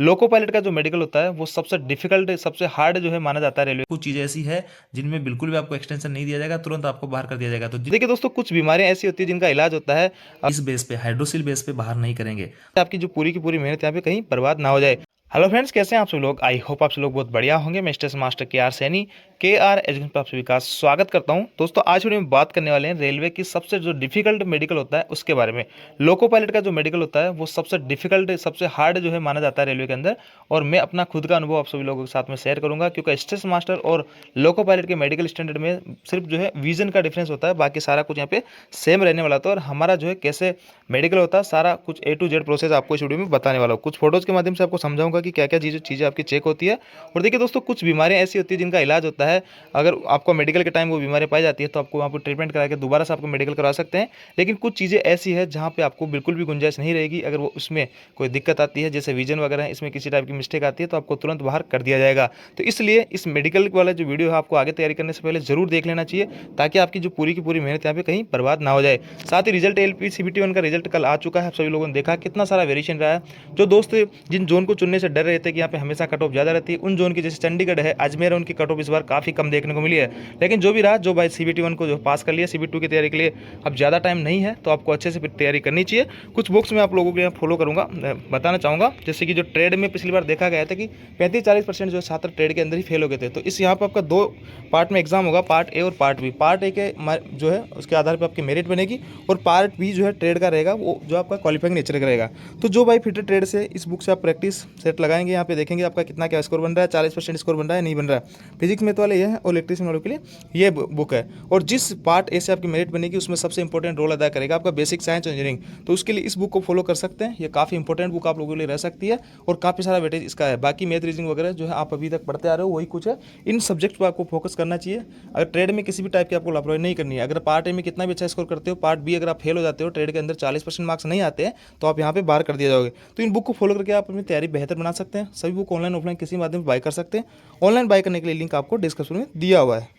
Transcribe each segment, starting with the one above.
Loco pilot का जो medical होता है वो सबसे डिफिकल्ट, सबसे हार्ड जो है माना जाता है रेलवे। कुछ चीज़ें ऐसी है जिनमें बिल्कुल भी आपको एक्सटेंशन नहीं दिया जाएगा, तुरंत आपको बाहर कर दिया जाएगा। तो देखिए दोस्तों, कुछ बीमारियां ऐसी होती है जिनका इलाज होता है इस बेस पे, हाइड्रोसिल बेस पे बाहर नहीं करेंगे। आपकी जो पूरी की पूरी मेहनत यहाँ पे कहीं बर्बाद ना हो जाए। हेलो फ्रेंड्स, कैसे हैं आप सब लोग? आई होप आप सब लोग बहुत बढ़िया होंगे। मैं station master KR Saini, KR education पर आप सभी का स्वागत करता हूं। दोस्तों, आज वीडियो में बात करने वाले हैं रेलवे की सबसे जो डिफिकल्ट मेडिकल होता है उसके बारे में। लोको पायलट का जो मेडिकल होता है वो सबसे डिफिकल्ट, सबसे हार्ड जो है माना जाता है रेलवे के अंदर। और मैं अपना खुद का अनुभव आप सभी लोगों के साथ में शेयर करूंगा, क्योंकि स्टेशन मास्टर और लोको पायलट के मेडिकल स्टैंडर्ड में सिर्फ जो है विजन का डिफरेंस होता है, बाकी सारा कुछ यहाँ पे सेम रहने वाला था। और हमारा जो है कैसे मेडिकल होता है, सारा कुछ A to Z प्रोसेस आपको इस वीडियो में बताने वाला हूँ। कुछ फोटोज के माध्यम से आपको समझाऊंगा कि क्या क्या चीज़ें आपकी चेक होती है। और देखिए दोस्तों, कुछ बीमारियां ऐसी होती है जिनका इलाज होता है। अगर आपको मेडिकल के टाइम वो बीमारी पाई जाती है तो आपको वहाँ पर ट्रीटमेंट करा के दोबारा से आपको मेडिकल करवा सकते हैं। लेकिन कुछ चीज़ें ऐसी है जहाँ पे आपको बिल्कुल भी गुंजाइश नहीं रहेगी। अगर वो उसमें कोई दिक्कत आती है, जैसे विजन वगैरह है, इसमें किसी टाइप की मिस्टेक आती है, तो आपको तुरंत बाहर कर दिया जाएगा। तो इसलिए इस मेडिकल वाला जो वीडियो है आपको आगे तैयारी करने से पहले जरूर देख लेना चाहिए, ताकि आपकी जो पूरी की पूरी मेहनत यहाँ पे कहीं बर्बाद ना हो जाए। साथ ही रिजल्ट LP CBT 1 का रिजल्ट कल आ चुका है। आप सभी लोगों ने देखा कितना सारा वेरिएशन रहा है। जो दोस्त जिन जोन को चुनने से डर रहे थे कि यहाँ पे हमेशा कट ऑफ ज़्यादा रहती है, उन जोन की जैसे चंडीगढ़ है, अजमेर है, उनकी कट ऑफ इस बार काफ़ी कम देखने को मिली है। लेकिन जो भी रहा, जो भाई CBT 1 को जो पास कर लिया, CBT 2 की तैयारी के लिए अब ज़्यादा टाइम नहीं है, तो आपको अच्छे से तैयारी करनी चाहिए। कुछ बुक्स में आप लोगों के यहाँ फॉलो करूँगा, बताना चाहूँगा। जैसे कि जो ट्रेड में पिछली बार देखा गया था कि 35-40% जो छात्र ट्रेड के अंदर ही फेल हो गए थे। तो इस यहाँ पर आपका 2 पार्ट में एग्जाम होगा, पार्ट A और पार्ट B। पार्ट A के जो है उसके आधार पर आपकी मेरिट बनेगी, और पार्ट B जो है ट्रेड का रहेगा, वो जो आपका क्वालिफाइंग नेचर का रहेगा। तो जो भाई फिटर ट्रेड से इस बुक से आप प्रैक्टिस सेट लगाएंगे, यहाँ पे देखेंगे आपका कितना क्या स्कोर बन रहा है, 40% स्कोर बन रहा है, नहीं बन रहा है। फिजिक्स मैथ वाले ये है, और इलेक्ट्रिशियन वालों के लिए ये बुक है। और जिस पार्ट A से आपकी मेरिट बनेगी उसमें सबसे इंपॉर्टेंट रोल अदा करेगा आपका बेसिक साइंस इंजीनियरिंग। तो उसके लिए इस बुक को फॉलो कर सकते हैं। ये काफ़ी इंपॉर्टेंट बुक आप लोगों के लिए रह सकती है, और काफ़ी सारा वेटेज इसका है। बाकी मैथ रीजनिंग वगैरह जो है आप अभी तक पढ़ते आ रहे हो वही कुछ है। इन सब्जेक्ट पर आपको फोकस करना चाहिए। अगर ट्रेड में किसी भी टाइप की आपको लापरवाही नहीं करनी है। अगर पार्ट A में कितना भी अच्छा स्कोर करते हो, पार्ट B अगर आप फेल हो जाते हो, ट्रेड के अंदर 40% मार्क्स नहीं आते हैं, तो आप यहाँ पे बाहर कर दिया जाओगे। तो इन बुक को फॉलो करके आप अपनी तैयारी बेहतर बना सकते हैं। सभी बुक ऑनलाइन ऑफलाइन किसी माध्यम से बाय कर सकते हैं। ऑनलाइन बाय करने के लिए लिंक आपको डिस्क्रिप्शन में दिया हुआ है।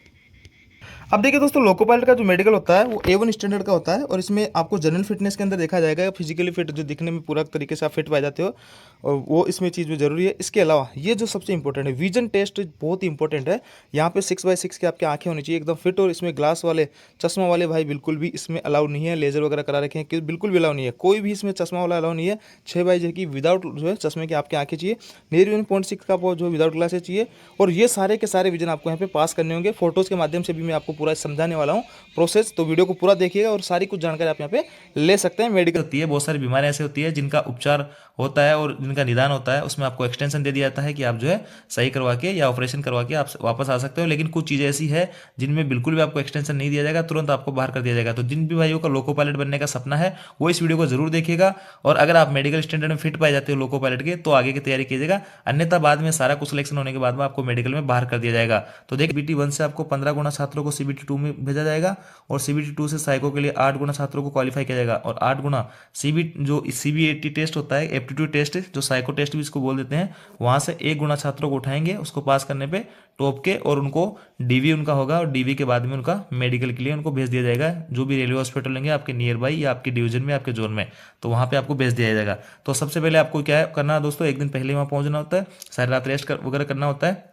अब देखिए दोस्तों, लोको पायलट का जो मेडिकल होता है वो A1 स्टैंडर्ड का होता है, और इसमें आपको जनरल फिटनेस के अंदर देखा जाएगा, फिजिकली फिट, जो दिखने में पूरा तरीके से आप फिट पाए जाते हो, और वो इसमें चीज़ भी जरूरी है। इसके अलावा ये जो सबसे इंपॉर्टेंट है, विजन टेस्ट बहुत ही इंपॉर्टेंट है। यहाँ पे 6x6 की आपकी आंखें होनी चाहिए एकदम फिट, और इसमें ग्लास वाले, चश्मा वाले भाई बिल्कुल भी इसमें अलाउ नहीं है। लेजर वगैरह करा रखे हैं कि बिल्कुल भी अलाउ नहीं है, कोई भी इसमें चश्मा वाला अलाउ नहीं है। 6x की विदाउट जो है चश्मे की आपकी आंखें चाहिए। नियर विजन 0.6 का वो जो विदाउट ग्लासेस चाहिए। और ये सारे के सारे विजन आपको यहाँ पे पास करने होंगे। फोटोज़ के माध्यम से भी मैं आपको पूरा समझाने वाला हूँ प्रोसेस। तो वीडियो को पूरा देखिएगा, और सारी कुछ जानकारी आप यहाँ पे ले सकते हैं। मेडिकल होती है, बहुत सारी बीमारियां ऐसी होती है जिनका उपचार होता है और जिनका निदान होता है, उसमें आपको एक्सटेंशन दे दिया जाता है कि आप जो है सही करवा के या ऑपरेशन करवा के आप वापस आ सकते हो। लेकिन कुछ चीज़ें ऐसी है जिनमें बिल्कुल भी आपको एक्सटेंशन नहीं दिया जाएगा, तुरंत आपको बाहर कर दिया जाएगा। तो जिन भी भाइयों का लोको पायलट बनने का सपना है वो इस वीडियो को जरूर देखिएगा। और अगर आप मेडिकल स्टैंडर्ड में फिट पाए जाते हो लोको पायलट के, तो आगे की तैयारी कीजिएगा। अन्यथा बाद में सारा कुछ सिलेक्शन होने के बाद में आपको मेडिकल में बाहर कर दिया जाएगा। तो देखिए, CBT 1 से आपको 15 गुना छात्रों को CBT 2 में भेजा जाएगा, और CBT 2 से साइको के लिए 8 गुना छात्रों को क्वालिफाई किया जाएगा। और 8 गुना जो CBAT टेस्ट होता है, एप्टीट्यूड टेस्ट, जो साइको टेस्ट भी इसको बोल देते हैं, वहां से 1 गुना छात्रों को उठाएंगे, उसको पास करने पे टॉप के, और उनको DV उनका होगा, और DV के बाद में उनका मेडिकल के लिए उनको भेज दिया जाएगा। जो भी रेलवे हॉस्पिटल लेंगे आपके नियर बाई या आपके डिवीजन में, आपके जोन में, तो वहां पे आपको भेज दिया जाएगा। तो सबसे पहले आपको क्या करना है दोस्तों, एक दिन पहले वहां पहुंचना होता है, सारी रात रेस्ट वगैरह करना होता है।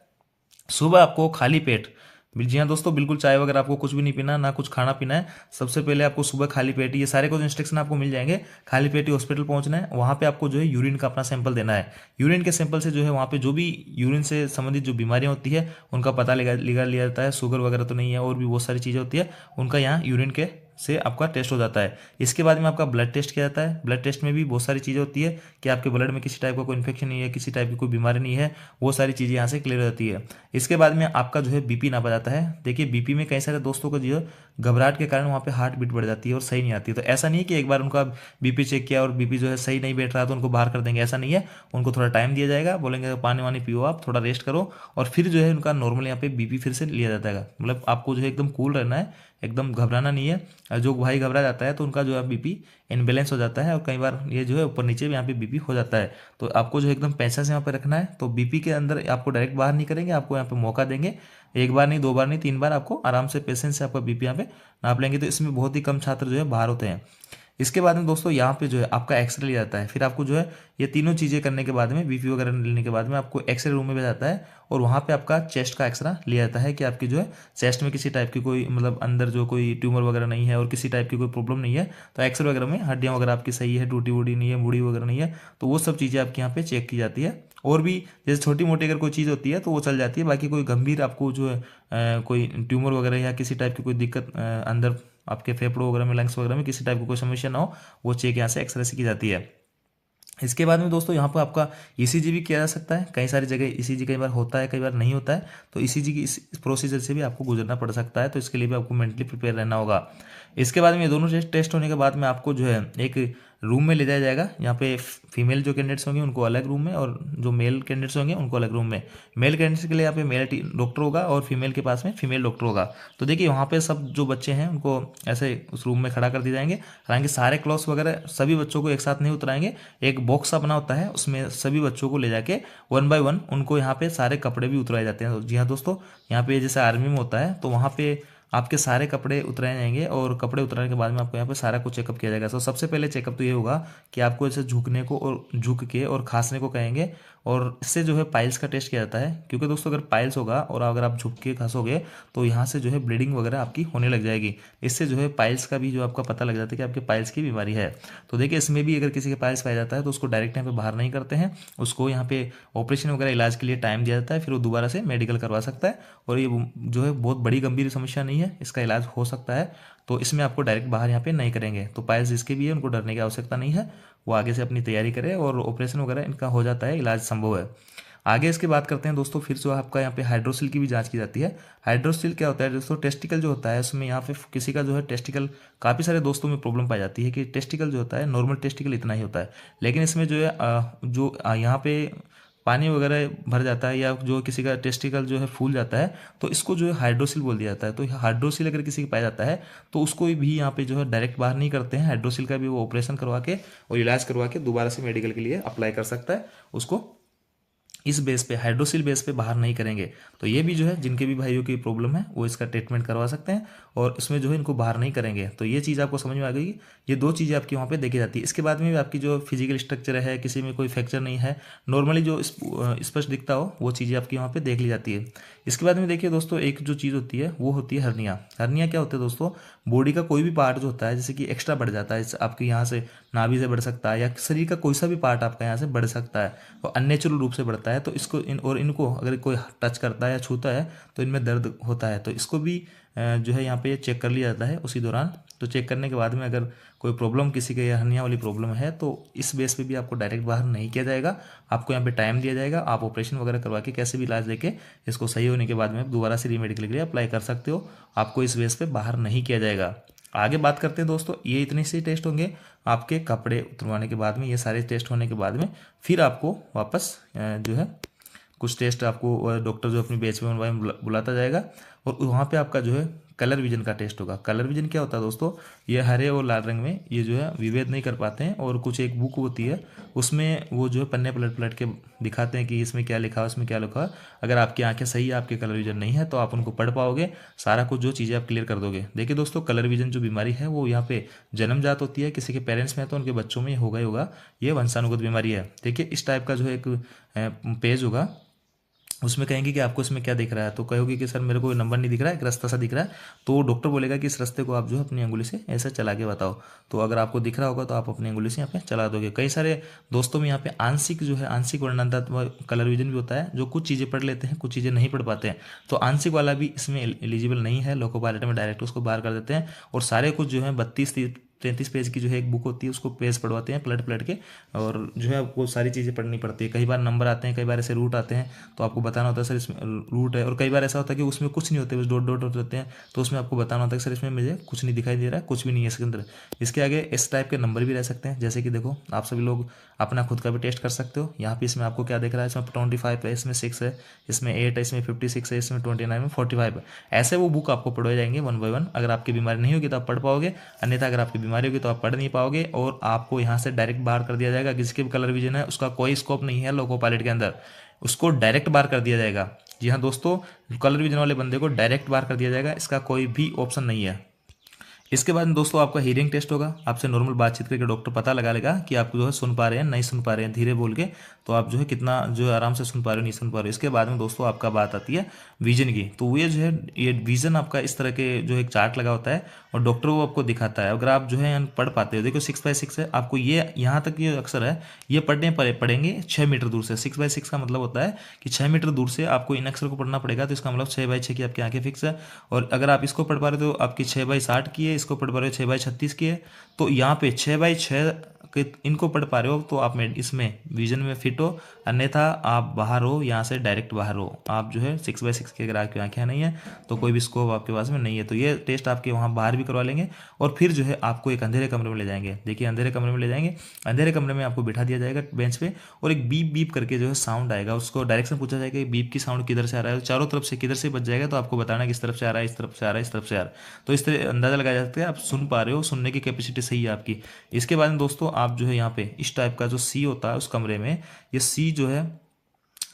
सुबह आपको खाली पेट, जी हाँ दोस्तों, बिल्कुल चाय वगैरह आपको कुछ भी नहीं पीना, ना कुछ खाना पीना है। सबसे पहले आपको सुबह खाली पेट, ये सारे कुछ इंस्ट्रक्शन आपको मिल जाएंगे। खाली पेट ही हॉस्पिटल पहुंचना है। वहाँ पे आपको जो है यूरिन का अपना सैंपल देना है। यूरिन के सैंपल से जो है वहाँ पे जो भी यूरिन से संबंधित जो बीमारियां होती है उनका पता लगा लिया जाता है। शुगर वगैरह तो नहीं है, और भी बहुत सारी चीज़ें होती है, उनका यहाँ यूरिन के से आपका टेस्ट हो जाता है। इसके बाद में आपका ब्लड टेस्ट किया जाता है। ब्लड टेस्ट में भी बहुत सारी चीज़ें होती है कि आपके ब्लड में किसी टाइप का कोई इन्फेक्शन नहीं है, किसी टाइप की कोई बीमारी नहीं है, वो सारी चीज़ें यहाँ से क्लियर हो जाती है। इसके बाद में आपका जो है BP नापा जाता है। देखिए, BP में कई सारे दोस्तों को जो घबराहट के कारण वहाँ पे हार्ट बीट बढ़ जाती है और सही नहीं आती है। तो ऐसा नहीं है कि एक बार उनका BP चेक किया और BP जो है सही नहीं बैठ रहा तो उनको बाहर कर देंगे, ऐसा नहीं है। उनको थोड़ा टाइम दिया जाएगा, बोलेंगे पानी वानी पियो, आप थोड़ा रेस्ट करो, और फिर जो है उनका नॉर्मल यहाँ पे BP फिर से लिया जाता है। मतलब आपको जो है एकदम कूल रहना है, एकदम घबराना नहीं है। जो भाई घबरा जाता है तो उनका जो है BP इनबैलेंस हो जाता है, और कई बार ये जो है ऊपर नीचे भी यहाँ पे BP हो जाता है। तो आपको जो एकदम पैसा से यहाँ पे रखना है। तो BP के अंदर आपको डायरेक्ट बाहर नहीं करेंगे, आपको यहाँ पे मौका देंगे। एक बार नहीं, 2 बार नहीं, 3 बार आपको आराम से पेशेंस से आपका BP यहाँ पे नाप लेंगे। तो इसमें बहुत ही कम छात्र जो है बाहर होते हैं। इसके बाद में दोस्तों यहाँ पे जो है आपका एक्सरे लिया जाता है। फिर आपको जो है ये तीनों चीज़ें करने के बाद में बीपी वगैरह लेने के बाद में आपको एक्सरे रूम में भेजा जाता है और वहाँ पे आपका चेस्ट का एक्सरा लिया जाता है कि आपकी जो है चेस्ट में किसी टाइप की कोई मतलब अंदर जो कोई ट्यूमर वगैरह नहीं है और किसी टाइप की कोई प्रॉब्लम नहीं है। तो एक्सरे वगैरह में हड्डियाँ वगैरह आपकी सही है, टूटी वूटी नहीं है, मुड़ी वगैरह नहीं है, तो वो सब चीज़ें आपके यहाँ पे चेक की जाती है। और भी जैसे छोटी मोटी अगर कोई चीज़ होती है तो वो चल जाती है, बाकी कोई गंभीर आपको जो है कोई ट्यूमर वगैरह या किसी टाइप की कोई दिक्कत अंदर आपके फेफड़ों वगैरह में, लंग्स वगैरह में किसी टाइप की कोई समस्या ना हो, वो चेक यहाँ से एक्सरे से की जाती है। इसके बाद में दोस्तों यहाँ पर आपका ईसीजी भी किया जा सकता है। कई सारी जगह ईसीजी कई बार होता है, कई बार नहीं होता है, तो ईसीजी की इस प्रोसीजर से भी आपको गुजरना पड़ सकता है, तो इसके लिए भी आपको मेंटली प्रिपेयर रहना होगा। इसके बाद में ये दोनों टेस्ट होने के बाद में आपको जो है एक रूम में ले जाया जाएगा। यहाँ पे फीमेल जो कैंडिडेट्स होंगे उनको अलग रूम में और जो मेल कैंडिडेट्स होंगे उनको अलग रूम में। मेल कैंडिडेट्स के लिए यहाँ पे मेल डॉक्टर होगा और फीमेल के पास में फीमेल डॉक्टर होगा। तो देखिए वहाँ पे सब जो बच्चे हैं उनको ऐसे उस रूम में खड़ा कर दिए जाएंगे। हालांकि सारे क्लॉथ्स वगैरह सभी बच्चों को एक साथ नहीं उतराएंगे, एक बॉक्स सा बना होता है उसमें सभी बच्चों को ले जाके 1 बाय 1 उनको यहाँ पे सारे कपड़े भी उतराए जाते हैं। जी हाँ दोस्तों, यहाँ पे जैसे आर्मी में होता है तो वहाँ पे आपके सारे कपड़े उतराए जाएंगे और कपड़े उतराने के बाद में आपको यहाँ पे सारा कुछ चेकअप किया जाएगा। तो सबसे पहले चेकअप तो ये होगा कि आपको ऐसे झुकने को और झुक के और खांसने को कहेंगे और इससे जो है पाइल्स का टेस्ट किया जाता है, क्योंकि दोस्तों अगर पाइल्स होगा और अगर आप झुक के खांसोगे तो यहाँ से जो है ब्लीडिंग वगैरह आपकी होने लग जाएगी। इससे जो है पाइल्स का भी जो आपका पता लग जाता है कि आपके पाइल्स की बीमारी है। तो देखिए इसमें भी अगर किसी के पाइल्स पाया जाता है तो उसको डायरेक्ट यहाँ पे बाहर नहीं करते हैं, उसको यहाँ पे ऑपरेशन वगैरह इलाज के लिए टाइम दिया जाता है, फिर वो दोबारा से मेडिकल करवा सकता है। और ये जो है बहुत बड़ी गंभीर समस्या नहीं है, इसका इलाज हो सकता है, तो इसमें आपको डायरेक्ट बाहर यहाँ पे नहीं करेंगे। तो पाइल्स जिसके भी है उनको डरने की आवश्यकता नहीं है, वो आगे से अपनी तैयारी करे और ऑपरेशन वगैरह इनका हो जाता है, इलाज संभव है। आगे इसके बात करते हैं दोस्तों, फिर जो आपका यहाँ पे हाइड्रोसिल की भी जांच की जाती है। हाइड्रोसिल क्या होता है दोस्तों, टेस्टिकल जो होता है उसमें यहाँ पे किसी का जो है टेस्टिकल, काफ़ी सारे दोस्तों में प्रॉब्लम पाई जाती है कि टेस्टिकल जो होता है नॉर्मल टेस्टिकल इतना ही होता है, लेकिन इसमें जो है यहाँ पे पानी वगैरह भर जाता है या जो किसी का टेस्टिकल जो है फूल जाता है तो इसको जो है हाइड्रोसिल बोल दिया जाता है। तो हाइड्रोसिल अगर किसी का पाया जाता है तो उसको भी यहाँ पे जो है डायरेक्ट बाहर नहीं करते हैं, हाइड्रोसिल का भी वो ऑपरेशन करवा के और इलाज करवा के दोबारा से मेडिकल के लिए अप्लाई कर सकता है, उसको इस बेस पे हाइड्रोसिल बेस पे बाहर नहीं करेंगे। तो ये भी जो है जिनके भी भाइयों की प्रॉब्लम है वो इसका ट्रीटमेंट करवा सकते हैं और इसमें जो है इनको बाहर नहीं करेंगे। तो ये चीज़ आपको समझ में आ गई, ये दो चीज़ें आपकी वहाँ पे देखी जाती है। इसके बाद में भी आपकी जो फिजिकल स्ट्रक्चर है, किसी में कोई फ्रैक्चर नहीं है, नॉर्मली जो स्पष्ट दिखता हो वो चीज़ें आपकी वहाँ पे देख ली जाती है। इसके बाद में देखिए दोस्तों एक जो चीज़ होती है वो होती है हर्निया। हर्निया क्या होता है दोस्तों, बॉडी का कोई भी पार्ट जो होता है जैसे कि एक्स्ट्रा बढ़ जाता है, आपके यहाँ से नाभि से बढ़ सकता है या शरीर का कोई सा भी पार्ट आपका यहाँ से बढ़ सकता है और अननेचुरल रूप से बढ़ता है, तो इसको इनको अगर कोई टच करता है या छूता है तो इनमें दर्द होता है। तो इसको भी जो है यहाँ पे चेक कर लिया जाता है उसी दौरान। तो चेक करने के बाद में अगर कोई प्रॉब्लम किसी के हर्निया वाली प्रॉब्लम है तो इस बेस पे भी आपको डायरेक्ट बाहर नहीं किया जाएगा, आपको यहाँ पे टाइम दिया जाएगा, आप ऑपरेशन वगैरह करवा के कैसे भी इलाज लेके इसको सही होने के बाद में दोबारा से रीमेडिकल के लिए अप्लाई कर सकते हो, आपको इस बेस पे बाहर नहीं किया जाएगा। आगे बात करते हैं दोस्तों, ये इतने से टेस्ट होंगे आपके कपड़े उतरवाने के बाद में, ये सारे टेस्ट होने के बाद में फिर आपको वापस जो है कुछ टेस्ट आपको डॉक्टर जो अपनी बैच में बुलाता जाएगा और वहाँ पे आपका जो है कलर विजन का टेस्ट होगा। कलर विजन क्या होता है दोस्तों, ये हरे और लाल रंग में ये जो है विभेद नहीं कर पाते हैं और कुछ एक बुक होती है उसमें वो जो है पन्ने पलट पलट के दिखाते हैं कि इसमें क्या लिखा है उसमें क्या लिखा है। अगर आपकी आंखें सही है, आपके कलर विजन नहीं है, तो आप उनको पढ़ पाओगे, सारा कुछ जो चीज़ें आप क्लियर कर दोगे। देखिए दोस्तों कलर विजन जो बीमारी है वो यहाँ पे जन्मजात होती है, किसी के पेरेंट्स में है तो उनके बच्चों में होगा ही होगा, ये वंशानुगत बीमारी है। देखिए इस टाइप का जो है एक पेज होगा, उसमें कहेंगे कि आपको इसमें क्या दिख रहा है, तो कहोगे कि सर मेरे को नंबर नहीं दिख रहा है, एक रास्ता सा दिख रहा है, तो डॉक्टर बोलेगा कि इस रास्ते को आप जो है अपनी अंगुली से ऐसा चला के बताओ। तो अगर आपको दिख रहा होगा तो आप अपनी अंगुली से यहाँ पे चला दोगे। कई सारे दोस्तों में यहाँ पे आंशिक जो है आंशिक वर्णनात्मक कलर विजन भी होता है, जो कुछ चीज़ें पढ़ लेते हैं कुछ चीज़ें नहीं पढ़ पाते हैं, तो आंशिक वाला भी इसमें एलिजिबल नहीं है, लोको पायलट में डायरेक्ट उसको बाहर कर देते हैं और सारे कुछ जो है 32-33 पेज की जो है एक बुक होती है उसको पेज पढ़वाते हैं पलट पलट के, और जो है आपको सारी चीज़ें पढ़नी पड़ती है। कई बार नंबर आते हैं, कई बार ऐसे रूट आते हैं, तो आपको बताना होता है सर इसमें रूट है, और कई बार ऐसा होता है कि उसमें कुछ नहीं होते, बस डॉट डॉट होते हैं, तो उसमें आपको बताना होता है कि सर इसमें मुझे कुछ नहीं दिखाई दे रहा है, कुछ भी नहीं है इसके अंदर। इसके आगे इस टाइप के नंबर भी रह सकते हैं, जैसे कि देखो आप सभी लोग अपना खुद का भी टेस्ट कर सकते हो। यहाँ पे इसमें आपको क्या दिख रहा है, इसमें 25 है, इसमें 6 है, इसमें 8 है, इसमें 56 है, इसमें 29 में 45 है। ऐसे वो बुक आपको पढ़वाए जाएंगे 1 बाय 1। अगर आपकी बीमारी नहीं होगी तो आप पढ़ पाओगे, अन्यथा अगर आपकी बीमारी होगी तो आप पढ़ नहीं पाओगे और आपको यहाँ से डायरेक्ट बाहर कर दिया जाएगा। जिसके भी कलर विजन है उसका कोई स्कोप नहीं है लोको पायलट के अंदर, उसको डायरेक्ट बाहर कर दिया जाएगा। जी हाँ दोस्तों, कलर विजन वाले बंदे को डायरेक्ट बाहर कर दिया जाएगा, इसका कोई भी ऑप्शन नहीं है। इसके बाद में दोस्तों आपका हियरिंग टेस्ट होगा। आपसे नॉर्मल बातचीत करके डॉक्टर पता लगा लेगा कि आप जो है सुन पा रहे हैं नहीं सुन पा रहे हैं, धीरे बोल के तो आप जो है कितना जो है आराम से सुन पा रहे हो नहीं सुन पा रहे हो। इसके बाद में दोस्तों आपका बात आती है विजन की। तो ये जो है ये विजन आपका इस तरह के जो एक चार्ट लगा होता है और डॉक्टर वो आपको दिखाता है। अगर आप जो है पढ़ पाते हो, देखो 6x6 है, आपको ये यहाँ तक ये अक्सर है ये पढ़ेंगे 6 मीटर दूर से। 6x6 का मतलब होता है कि 6 मीटर दूर से आपको इन अक्षर को पढ़ना पड़ेगा। तो इसका मतलब 6x6 की आपकी आंखें फिक्स है। और अगर आप इसको पढ़ पा रहे हो तो आपकी 6x60 की है, इसको पढ़ पा रहे हो 6x36 की है। तो यहाँ पे 6x6 के इनको पढ़ पा रहे हो तो आप में इसमें विजन में फिट हो, अन्यथा आप बाहर हो, यहाँ से डायरेक्ट बाहर हो। आप जो है 6x6 की अगर आपकी आंखें नहीं है तो कोई भी स्कोप आपके पास में नहीं है। तो ये टेस्ट आपके वहाँ बाहर भी करवा लेंगे और फिर जो है आपको एक अंधेरे कमरे में ले जाएंगे। देखिए अंधेरे कमरे में ले जाएंगे, अंधेरे कमरे में आपको बिठा दिया जाएगा बेंच पे और एक बीप बीप करके जो है साउंड आएगा। उसको डायरेक्शन पूछा जाएगा कि बीप की साउंड किधर से आ रहा है, चारों तरफ से किधर से बच जाएगा। तो आपको बताना किस तरफ से आ रहा है, इस तरफ से आ रहा है, इस तरफ से आ रहा है। तो इस तरह अंदाजा लगाया जा सकता है आप सुन पा रहे हो, सुनने की कैपेसिटी सही है आपकी। इसके बाद में दोस्तों आप जो है यहाँ पे इस टाइप का जो सी होता है उस कमरे में, ये सी जो है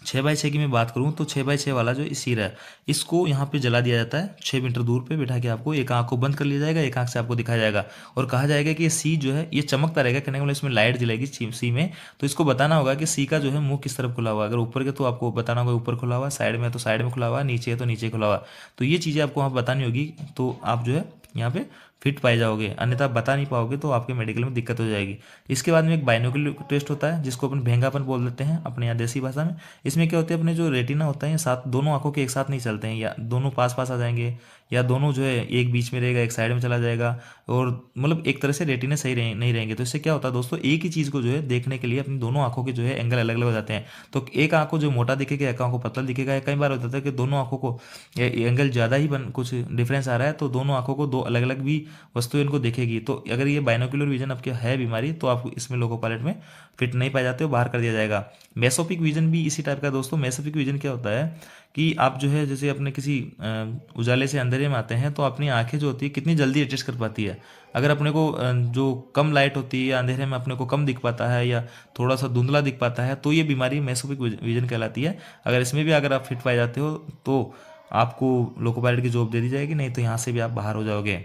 6x6 की मैं बात करूं तो 6x6 वाला जो सीर है इसको यहाँ पे जला दिया जाता है। 6 मीटर दूर पे बैठा के आपको एक आंख को बंद कर लिया जाएगा, एक आंख से आपको दिखाया जाएगा और कहा जाएगा कि ये सी जो है ये चमकता रहेगा। कहने का मतलब इसमें लाइट जलेगी सी में। तो इसको बताना होगा कि सी का जो है मुंह किस तरफ खुला हुआ है। अगर ऊपर के तो आपको बताना होगा ऊपर खुला हुआ, साइड में तो साइड में खुला हुआ, नीचे है तो नीचे खुला हुआ। तो ये चीज़ें आपको वहाँ बतानी होगी तो आप जो है यहाँ पे फिट पाए जाओगे, अन्यथा बता नहीं पाओगे तो आपके मेडिकल में दिक्कत हो जाएगी। इसके बाद में एक बाइनोकुलर टेस्ट होता है जिसको अपन भेंगापन बोल देते हैं अपने यहाँ देसी भाषा में। इसमें क्या होता है अपने जो रेटिना होता है ये साथ दोनों आंखों के एक साथ नहीं चलते हैं, या दोनों पास पास आ जाएंगे या दोनों जो है एक बीच में रहेगा एक साइड में चला जाएगा और मतलब एक तरह से रेटिना सही नहीं रहेंगे। तो इससे क्या होता है दोस्तों एक ही चीज़ को जो है देखने के लिए अपनी दोनों आंखों के जो है एंगल अलग अलग हो जाते हैं। तो एक आंख को जो मोटा दिखेगा एक आंख को पतला दिखेगा। कई बार होता है कि दोनों आंखों को एंगल ज़्यादा ही कुछ डिफरेंस आ रहा है तो दोनों आंखों को दो अलग अलग भी वस्तुएं इनको देखेगी। तो अगर ये बाइनोकुलर विजन आपके है बीमारी तो आप इसमें लोको पायलट में फिट नहीं पाए जाते हो, बाहर कर दिया जाएगा। मेसोपिक विजन भी इसी टाइप का दोस्तों। मेसोपिक विजन क्या होता है कि आप जो है जैसे अपने किसी उजाले से अंधेरे में आते हैं तो अपनी आंखें जो होती है कितनी जल्दी एडजस्ट कर पाती है। अगर अपने को जो कम लाइट होती है या अंधेरे में अपने को कम दिख पाता है या थोड़ा सा धुंधला दिख पाता है तो ये बीमारी मेसोपिक विजन कहलाती है। अगर इसमें भी अगर आप फिट पाए जाते हो तो आपको लोको पायलट की जॉब दे दी जाएगी, नहीं तो यहाँ से भी आप बाहर हो जाओगे।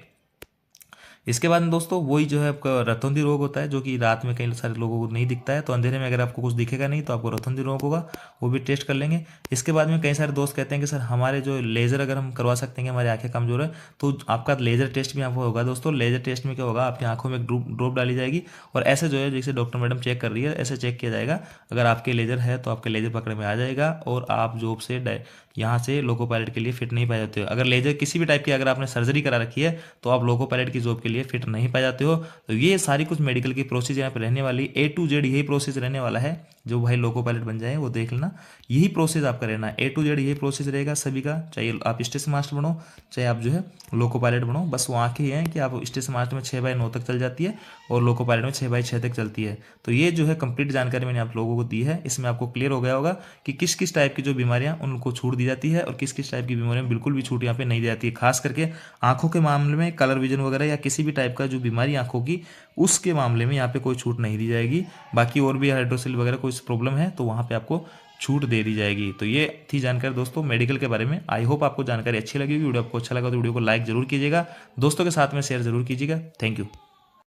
इसके बाद में दोस्तों वही जो है आपका रतौंधी रोग होता है जो कि रात में कई सारे लोगों को नहीं दिखता है। तो अंधेरे में अगर आपको कुछ दिखेगा नहीं तो आपको रतौंधी रोग होगा, वो भी टेस्ट कर लेंगे। इसके बाद में कई सारे दोस्त कहते हैं कि सर हमारे जो लेज़र अगर हम करवा सकते हैं, हमारी आंखें कमजोर है, तो आपका लेज़र टेस्ट भी आपको होगा। दोस्तों लेज़र टेस्ट में क्या होगा, आपकी आंखों में एक ड्रॉप डाली जाएगी और ऐसे जो है जैसे डॉक्टर मैडम चेक कर रही है ऐसे चेक किया जाएगा। अगर आपके लेज़र है तो आपके लेज़र पकड़ में आ जाएगा और आप जॉब से यहाँ से लोको पायलट के लिए फिट नहीं पाए जाते हो। अगर लेजर किसी भी टाइप की अगर आपने सर्जरी करा रखी है तो आप लोको पायलट की जॉब के लिए फिट नहीं पाए जाते हो। तो ये सारी कुछ मेडिकल की प्रोसेस यहाँ पे रहने वाली A to Z यही प्रोसेस रहने वाला है। जो भाई लोको पायलट बन जाए वो देख लेना, यही प्रोसेस आपका रहना है। A to Z यही प्रोसेस रहेगा सभी का, चाहे आप स्टेशन मास्टर बनो चाहे आप जो है लोको पायलट बनो। बस वो आंखें ही हैं कि आप स्टेशन मास्टर में 6/9 तक चल जाती है और लोको पायलट में 6/6 तक चलती है। तो ये जो है कंप्लीट जानकारी मैंने आप लोगों को दी है। इसमें आपको क्लियर हो गया होगा कि किस किस टाइप की जो बीमारियां उनको छूट दी जाती है और किस किस टाइप की बीमारियां बिल्कुल भी छूट यहाँ पे नहीं दी जाती है। खास करके आंखों के मामले में कलर विजन वगैरह या किसी भी टाइप का जो बीमारी आंखों की उसके मामले में यहाँ पे कोई छूट नहीं दी जाएगी। बाकी और भी हाइड्रोसिल वगैरह कोई प्रॉब्लम है तो वहाँ पे आपको छूट दे दी जाएगी। तो ये थी जानकारी दोस्तों मेडिकल के बारे में। आई होप आपको जानकारी अच्छी लगी होगी। वीडियो आपको अच्छा लगा तो वीडियो को लाइक जरूर कीजिएगा, दोस्तों के साथ में शेयर जरूर कीजिएगा। Thank you.